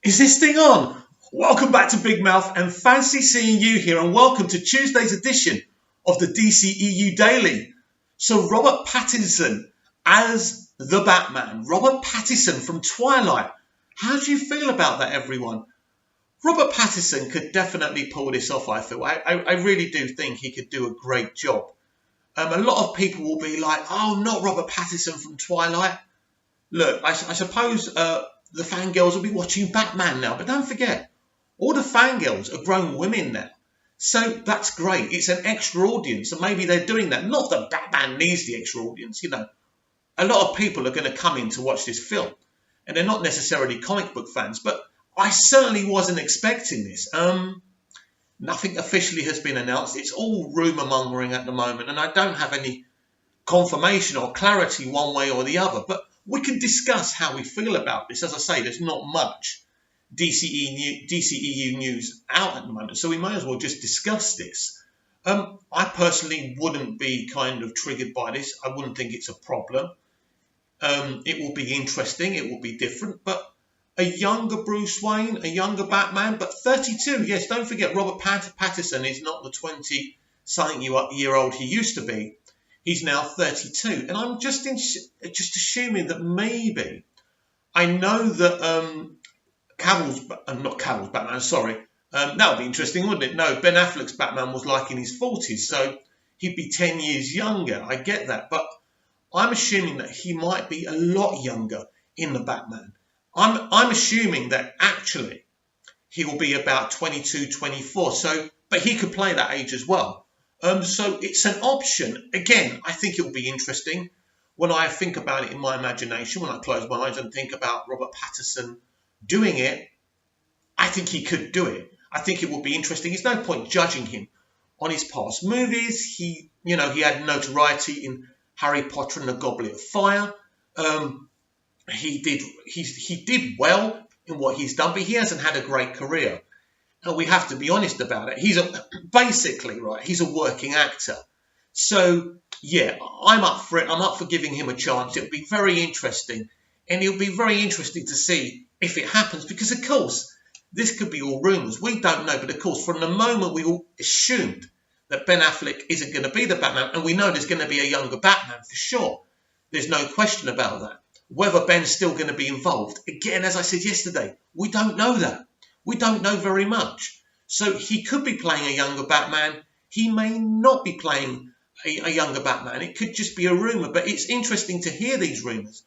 Is this thing on? Welcome back to Big Mouth and fancy seeing you here, and welcome to Tuesday's edition of the DCEU Daily. So Robert Pattinson as the Batman. Robert Pattinson from Twilight. How do you feel about that, everyone? Robert Pattinson could definitely pull this off, I feel. I really do think he could do a great job. A lot of people will be like, oh, not Robert Pattinson from Twilight. Look, I suppose the fangirls will be watching Batman now, but don't forget, all the fangirls are grown women now. So that's great. It's an extra audience, and maybe they're doing that. Not that Batman needs the extra audience, A lot of people are going to come in to watch this film, and they're not necessarily comic book fans, but I certainly wasn't expecting this. Nothing officially has been announced. It's all rumour mongering at the moment, and I don't have any confirmation or clarity one way or the other, but we can discuss how we feel about this. As I say, there's not much DCEU news out at the moment, so we may as well just discuss this. I personally wouldn't be kind of triggered by this. I wouldn't think it's a problem. It will be interesting. It will be different, but a younger Bruce Wayne, a younger Batman, but 32. Yes, don't forget, Robert Pattinson is not the 20-something-year-old he used to be. He's now 32, and I'm just assuming that maybe, I know that not Cavill's Batman, sorry, that would be interesting, wouldn't it? No, Ben Affleck's Batman was like in his 40s, so he'd be 10 years younger. I get that, but I'm assuming that he might be a lot younger in the Batman. I'm assuming that actually he will be about 22, 24, so, but he could play that age as well. So it's an option. Again, I think it will be interesting when I think about it in my imagination, when I close my eyes and think about Robert Pattinson doing it. I think he could do it. I think it will be interesting. There's no point judging him on his past movies. He had notoriety in Harry Potter and the Goblet of Fire. He did well in what he's done, but he hasn't had a great career. And we have to be honest about it. He's a working actor. So, yeah, I'm up for it. I'm up for giving him a chance. It'll be very interesting. And it'll be very interesting to see if it happens. Because, of course, this could be all rumours. We don't know. But, of course, from the moment we all assumed that Ben Affleck isn't going to be the Batman, and we know there's going to be a younger Batman for sure. There's no question about that. Whether Ben's still going to be involved, again, as I said yesterday, we don't know that. We don't know very much. So he could be playing a younger Batman. He may not be playing a younger Batman. It could just be a rumour. But it's interesting to hear these rumours.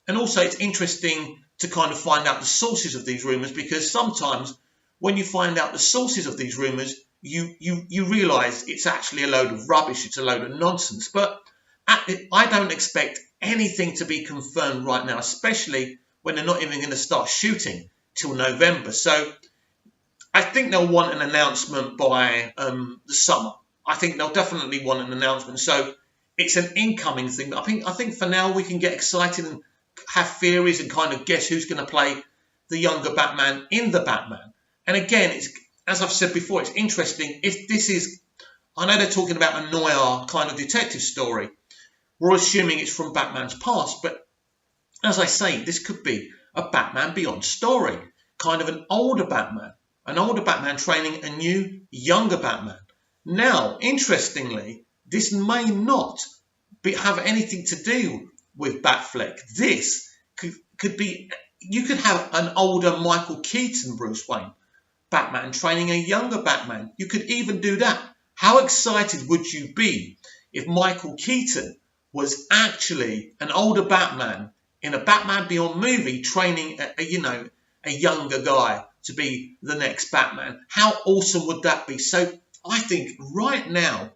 And also it's interesting to kind of find out the sources of these rumours, because sometimes when you find out the sources of these rumours, you realise it's actually a load of rubbish. It's a load of nonsense. But I don't expect anything to be confirmed right now, especially when they're not even going to start shooting till November. So I think they'll want an announcement by the summer. I think they'll definitely want an announcement. So it's an incoming thing. I think for now we can get excited and have theories and kind of guess who's going to play the younger Batman in the Batman. And again, it's, as I've said before, it's interesting if this is, I know they're talking about a noir kind of detective story. We're assuming it's from Batman's past, but as I say, this could be a Batman Beyond story, kind of an older Batman training a new, younger Batman. Now, interestingly, this may not have anything to do with Batfleck. This could be, you could have an older Michael Keaton Bruce Wayne Batman training a younger Batman. You could even do that. How excited would you be if Michael Keaton was actually an older Batman in a Batman Beyond movie training a younger guy to be the next Batman? How awesome would that be? So I think right now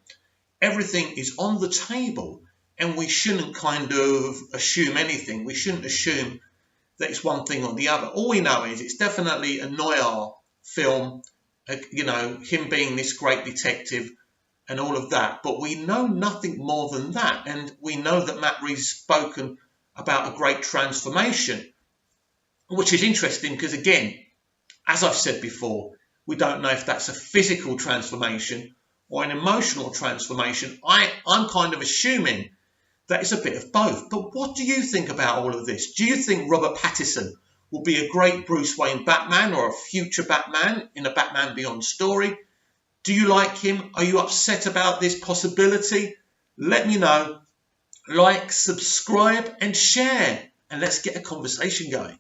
everything is on the table, and we shouldn't kind of assume anything. We shouldn't assume that it's one thing or the other. All we know is it's definitely a noir film, him being this great detective and all of that. But we know nothing more than that. And we know that Matt Reeves spoken about a great transformation, which is interesting because, again, as I've said before, we don't know if that's a physical transformation or an emotional transformation. I'm kind of assuming that it's a bit of both. But what do you think about all of this? Do you think Robert Pattinson will be a great Bruce Wayne Batman or a future Batman in a Batman Beyond story. Do you like him? Are you upset about this possibility? Let me know. Like, subscribe and share, and let's get a conversation going.